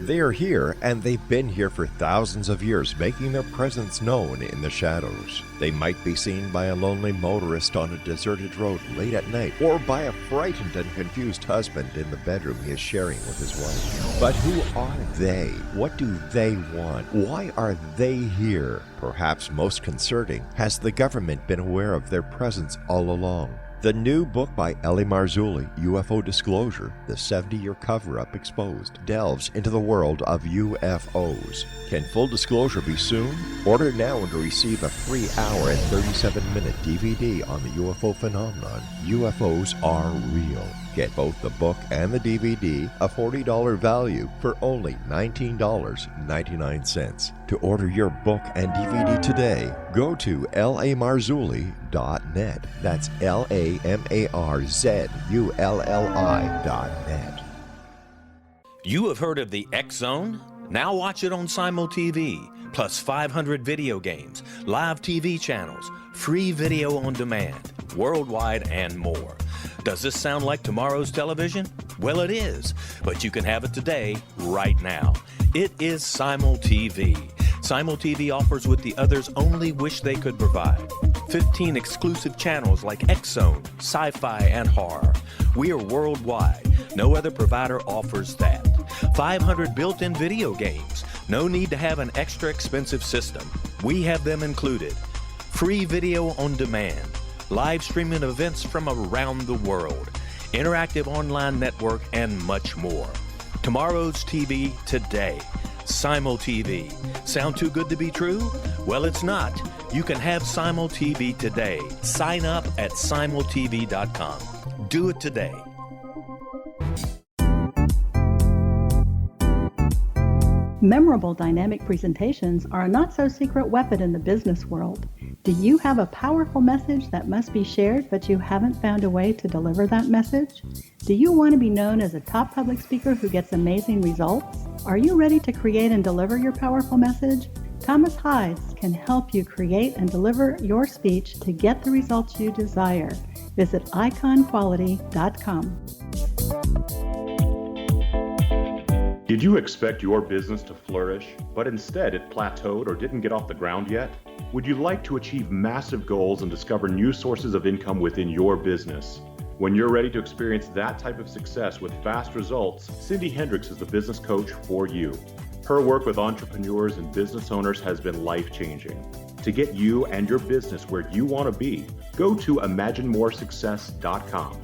Speaker 8: They are here, and they've been here for thousands of years, making their presence known in the shadows. They might be seen by a lonely motorist on a deserted road late at night, or by a frightened and confused husband in the bedroom he is sharing with his wife. But who are they? What do they want? Why are they here? Perhaps most concerning, has the government been aware of their presence all along? The new book by Ellie Marzulli, UFO Disclosure, The 70-Year Cover-Up Exposed, delves into the world of UFOs. Can full disclosure be soon? Order now and receive a free hour and 37-minute DVD on the UFO phenomenon. UFOs are real. Get both the book and the DVD, a $40 value, for only $19.99. To order your book and DVD today, go to lamarzulli.net. That's LAMARZULLI.net.
Speaker 9: You have heard of the X Zone? Now watch it on Simul TV, plus 500 video games, live TV channels, free video on demand, worldwide, and more. Does this sound like tomorrow's television? Well, it is, but you can have it today, right now. It is Simul TV. Simul TV offers what the others only wish they could provide. 15 exclusive channels like X-Zone, Sci-Fi, and Horror. We are worldwide. No other provider offers that. 500 built-in video games. No need to have an extra expensive system. We have them included. Free video on demand. Live streaming events from around the world. Interactive online network, and much more. Tomorrow's TV today. Simul TV. Sound too good to be true? Well, it's not. You can have Simul TV today. Sign up at simultv.com. Do it today.
Speaker 10: Memorable dynamic presentations are a not-so-secret weapon in the business world. Do you have a powerful message that must be shared, but you haven't found a way to deliver that message? Do you want to be known as a top public speaker who gets amazing results? Are you ready to create and deliver your powerful message? Thomas Hides can help you create and deliver your speech to get the results you desire. Visit iconquality.com.
Speaker 11: Did you expect your business to flourish, but instead it plateaued or didn't get off the ground yet? Would you like to achieve massive goals and discover new sources of income within your business? When you're ready to experience that type of success with fast results, Cindy Hendricks is the business coach for you. Her work with entrepreneurs and business owners has been life-changing. To get you and your business where you want to be, go to imaginemoresuccess.com.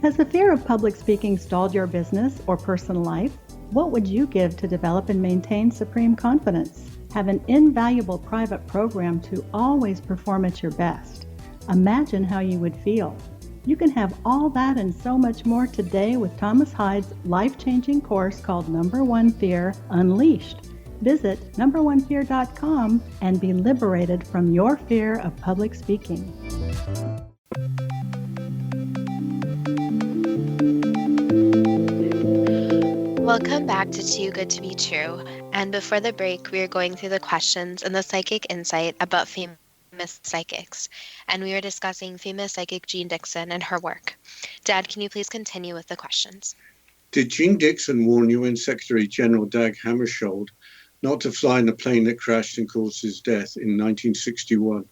Speaker 10: Has the fear of public speaking stalled your business or personal life? What would you give to develop and maintain supreme confidence? Have an invaluable private program to always perform at your best. Imagine how you would feel. You can have all that and so much more today with Thomas Hides' life-changing course called Number One Fear Unleashed. Visit numberonefear.com and be liberated from your fear of public speaking.
Speaker 2: Welcome back to Too Good to Be True. And before the break, we were going through the questions and the psychic insight about famous psychics. And we were discussing famous psychic Jean Dixon and her work. Dad, can you please continue with the questions?
Speaker 3: Did Jean Dixon warn UN Secretary General Dag Hammarskjöld not to fly in a plane that crashed and caused his death in 1961?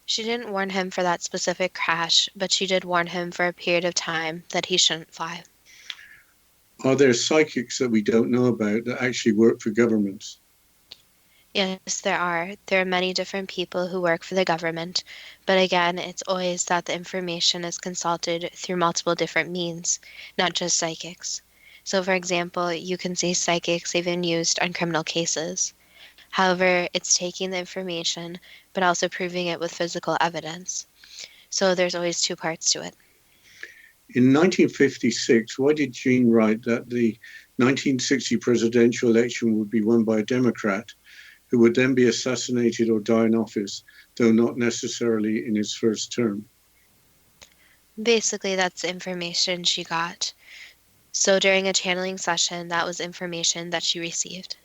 Speaker 2: She didn't warn him for that specific crash, but she did warn him for a period of time that he shouldn't fly.
Speaker 3: Are there psychics that we don't know about that actually work for governments?
Speaker 2: Yes, there are. There are many different people who work for the government, but again, it's always that the information is consulted through multiple different means, not just psychics. So, for example, you can see psychics even used on criminal cases. However, it's taking the information, but also proving it with physical evidence. So there's always two parts to it.
Speaker 3: In 1956, why did Jean write that the 1960 presidential election would be won by a Democrat who would then be assassinated or die in office, though not necessarily in his first term?
Speaker 2: Basically, that's the information she got. So during a channeling session, that was information that she received.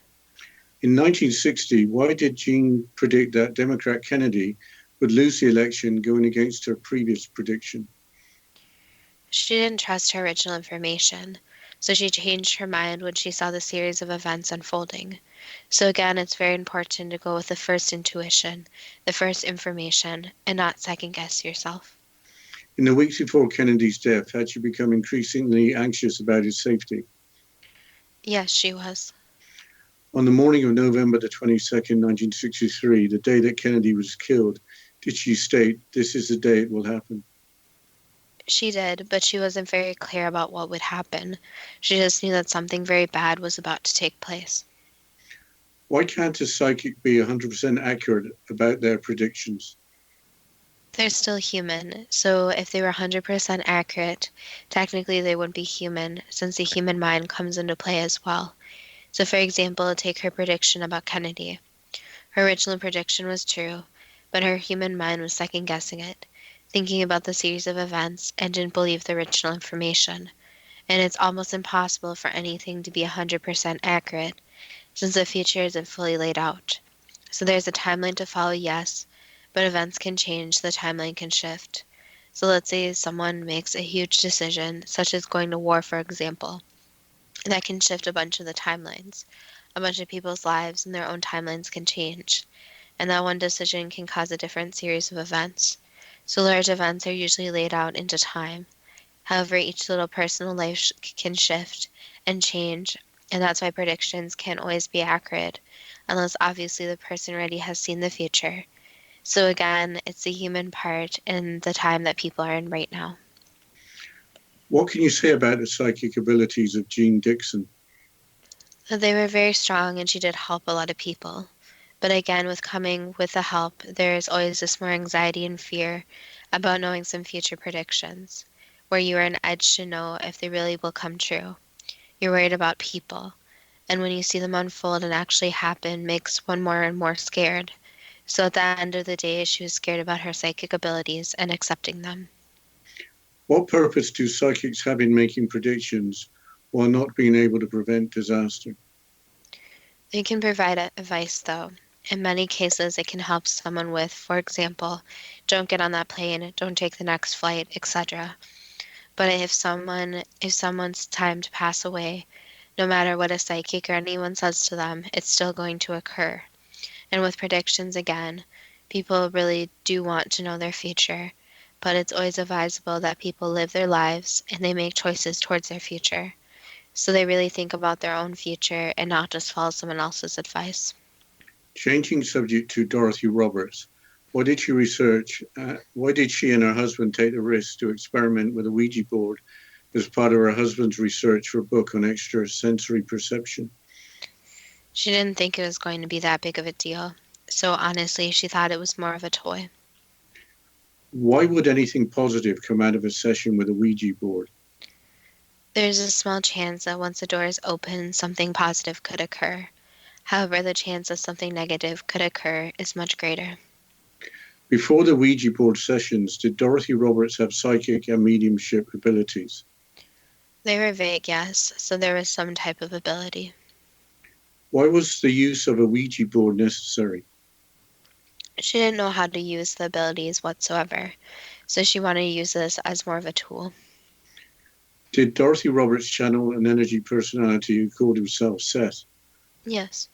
Speaker 3: In 1960, why did Jean predict that Democrat Kennedy would lose the election going against her previous prediction?
Speaker 2: She didn't trust her original information, so she changed her mind when she saw the series of events unfolding. So again, it's very important to go with the first intuition, the first information, and not second-guess yourself.
Speaker 3: In the weeks before Kennedy's death, had she become increasingly anxious about his safety?
Speaker 2: Yes, she was.
Speaker 3: On the morning of November the 22nd, 1963, the day that Kennedy was killed, did she state, "This is the day it will happen"?
Speaker 2: She did, but she wasn't very clear about what would happen. She just knew that something very bad was about to take place.
Speaker 3: Why can't a psychic be 100% accurate about their predictions?
Speaker 2: They're still human, so if they were 100% accurate, technically they wouldn't be human, since the human mind comes into play as well. So for example, take her prediction about Kennedy. Her original prediction was true, but her human mind was second-guessing it, thinking about the series of events, and didn't believe the original information. And it's almost impossible for anything to be 100% accurate, since the future isn't fully laid out. So there's a timeline to follow, yes, but events can change, the timeline can shift. So let's say someone makes a huge decision, such as going to war, for example. That can shift a bunch of the timelines. A bunch of people's lives and their own timelines can change. And that one decision can cause a different series of events. So large events are usually laid out into time. However, each little personal life can shift and change, and that's why predictions can't always be accurate, unless obviously the person already has seen the future. So again, it's the human part and the time that people are in right now.
Speaker 3: What can you say about the psychic abilities of Jean Dixon?
Speaker 2: They were very strong, and she did help a lot of people. But again, with coming with the help, there is always this more anxiety and fear about knowing some future predictions, where you are an edge to know if they really will come true. You're worried about people, and when you see them unfold and actually happen, makes one more and more scared. So at the end of the day, she was scared about her psychic abilities and accepting them.
Speaker 3: What purpose do psychics have in making predictions while not being able to prevent disaster?
Speaker 2: They can provide advice, though. In many cases, it can help someone with, for example, don't get on that plane, don't take the next flight, etc. But if someone's time to pass away, no matter what a psychic or anyone says to them, it's still going to occur. And with predictions, again, people really do want to know their future, but it's always advisable that people live their lives and they make choices towards their future. So they really think about their own future and not just follow someone else's advice.
Speaker 3: Changing subject to Dorothy Roberts, why did she and her husband take the risk to experiment with a Ouija board as part of her husband's research for a book on extrasensory perception?
Speaker 2: She didn't think it was going to be that big of a deal, so honestly, she thought it was more of a toy.
Speaker 3: Why would anything positive come out of a session with a Ouija board?
Speaker 2: There's a small chance that once the door is open, something positive could occur. However, the chance that something negative could occur is much greater.
Speaker 3: Before the Ouija board sessions, did Dorothy Roberts have psychic and mediumship abilities?
Speaker 2: They were vague, yes, so there was some type of ability.
Speaker 3: Why was the use of a Ouija board necessary?
Speaker 2: She didn't know how to use the abilities whatsoever, so she wanted to use this as more of a tool.
Speaker 3: Did Dorothy Roberts channel an energy personality who called himself Seth?
Speaker 2: Yes.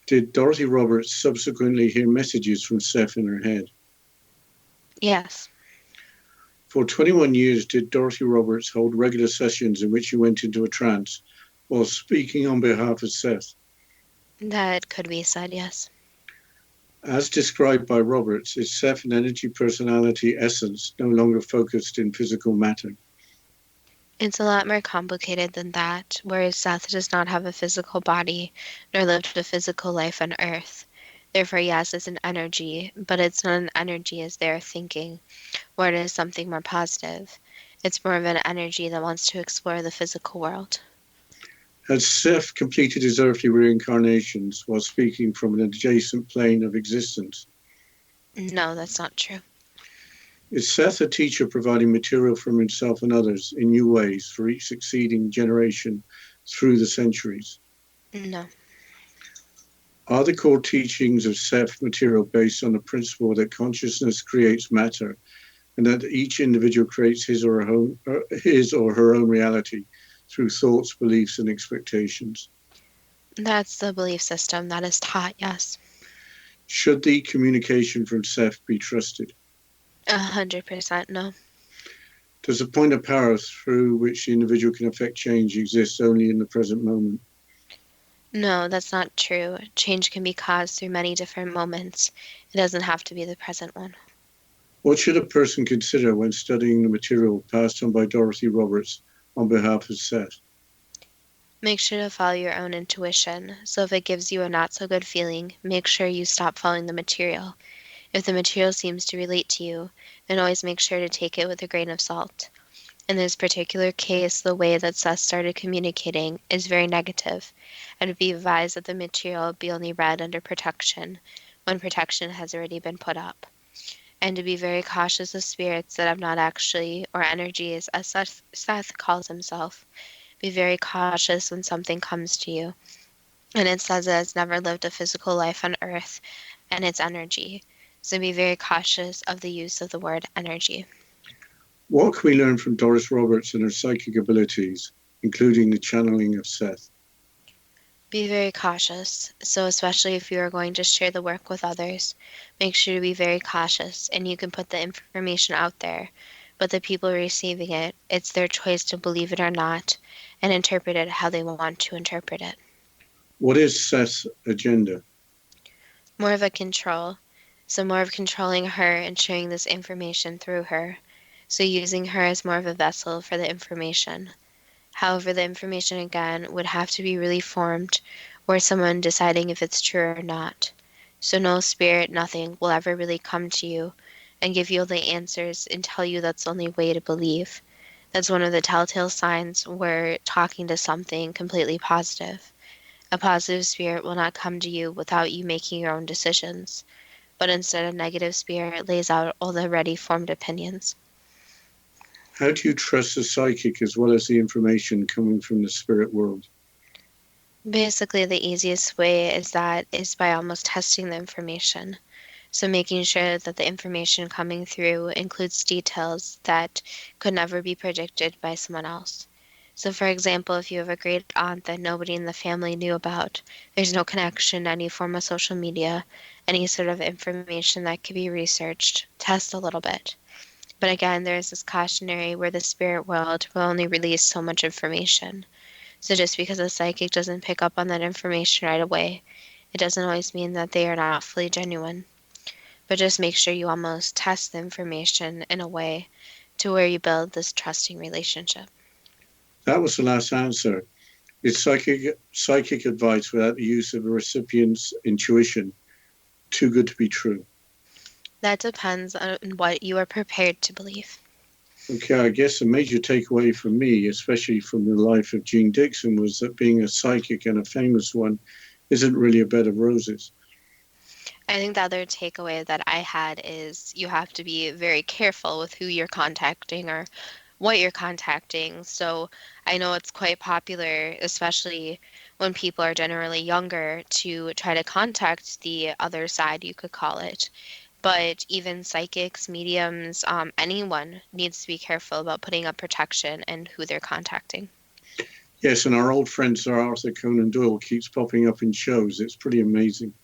Speaker 3: Did Dorothy Roberts subsequently hear messages from Seth in her head?
Speaker 2: Yes.
Speaker 3: For 21 years, did Dorothy Roberts hold regular sessions in which she went into a trance while speaking on behalf of Seth?
Speaker 2: That could be said, yes.
Speaker 3: As described by Roberts, is Seth an energy personality essence no longer focused in physical matter?
Speaker 2: It's a lot more complicated than that, whereas Seth does not have a physical body, nor lived a physical life on Earth. Therefore, yes, it's an energy, but it's not an energy as they're thinking, or it is something more positive. It's more of an energy that wants to explore the physical world.
Speaker 3: Has Seth completed his earthly reincarnations while speaking from an adjacent plane of existence?
Speaker 2: No, that's not true.
Speaker 3: Is Seth a teacher providing material from himself and others in new ways for each succeeding generation through the centuries?
Speaker 2: No.
Speaker 3: Are the core teachings of Seth material based on the principle that consciousness creates matter and that each individual creates his or her own reality through thoughts, beliefs, and expectations?
Speaker 2: That's the belief system that is taught, yes.
Speaker 3: Should the communication from Seth be trusted?
Speaker 2: 100% no.
Speaker 3: Does the point of power through which the individual can affect change exist only in the present moment?
Speaker 2: No, that's not true. Change can be caused through many different moments. It doesn't have to be the present one.
Speaker 3: What should a person consider when studying the material passed on by Dorothy Roberts on behalf of Seth?
Speaker 2: Make sure to follow your own intuition. So if it gives you a not so good feeling, make sure you stop following the material. If the material seems to relate to you, then always make sure to take it with a grain of salt. In this particular case, the way that Seth started communicating is very negative, and be advised that the material be only read under protection, when protection has already been put up. And to be very cautious of spirits that have not actually, or energies, as Seth calls himself. Be very cautious when something comes to you, and it says it has never lived a physical life on earth, and it's energy. So be very cautious of the use of the word energy.
Speaker 3: What can we learn from Doris Roberts and her psychic abilities, including the channeling of Seth?
Speaker 2: Be very cautious. So especially if you are going to share the work with others, make sure to be very cautious, and you can put the information out there. But the people receiving it, it's their choice to believe it or not, and interpret it how they want to interpret it.
Speaker 3: What is Seth's agenda?
Speaker 2: More of a control. So more of controlling her and sharing this information through her. So using her as more of a vessel for the information. However, the information again would have to be really formed, or someone deciding if it's true or not. So no spirit, nothing will ever really come to you and give you all the answers and tell you that's the only way to believe. That's one of the telltale signs we're talking to something completely positive. A positive spirit will not come to you without you making your own decisions, but instead a negative spirit lays out all the already formed opinions.
Speaker 3: How do you trust the psychic as well as the information coming from the spirit world?
Speaker 2: Basically, the easiest way is by almost testing the information. So making sure that the information coming through includes details that could never be predicted by someone else. So for example, if you have a great aunt that nobody in the family knew about, there's no connection to any form of social media, any sort of information that could be researched, test a little bit. But again, there's this cautionary where the spirit world will only release so much information. So just because a psychic doesn't pick up on that information right away, it doesn't always mean that they are not fully genuine. But just make sure you almost test the information in a way to where you build this trusting relationship.
Speaker 3: That was the last answer. Is psychic advice without the use of a recipient's intuition too good to be true?
Speaker 2: That depends on what you are prepared to believe.
Speaker 3: Okay, I guess a major takeaway for me, especially from the life of Jean Dixon, was that being a psychic and a famous one isn't really a bed of roses.
Speaker 2: I think the other takeaway that I had is you have to be very careful with who you're contacting or what you're contacting. So I know it's quite popular, especially when people are generally younger, to try to contact the other side, you could call it. But even psychics, mediums, anyone needs to be careful about putting up protection and who they're contacting.
Speaker 3: Yes, and our old friend Sir Arthur Conan Doyle keeps popping up in shows. It's pretty amazing.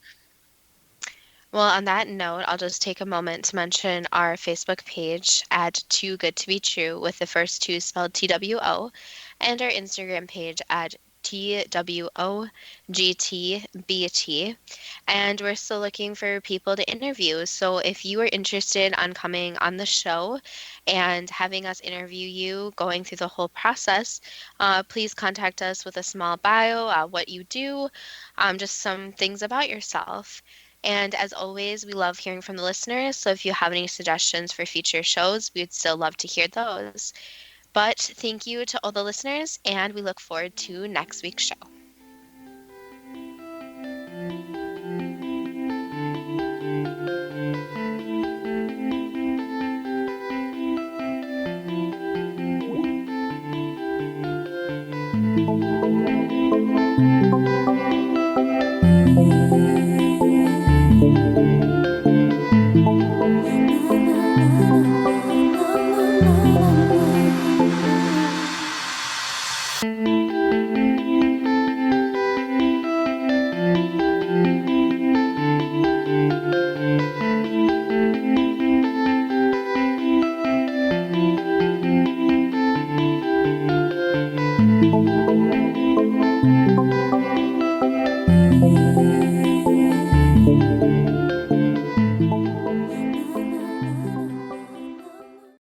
Speaker 2: Well, on that note, I'll just take a moment to mention our Facebook page at Too Good to Be True, with the first two spelled TWO, and our Instagram page at TWOGTBT, and we're still looking for people to interview. So if you are interested on coming on the show and having us interview you, going through the whole process, please contact us with a small bio, what you do, just some things about yourself. And as always, we love hearing from the listeners. So if you have any suggestions for future shows, we'd still love to hear those. But thank you to all the listeners, and we look forward to next week's show.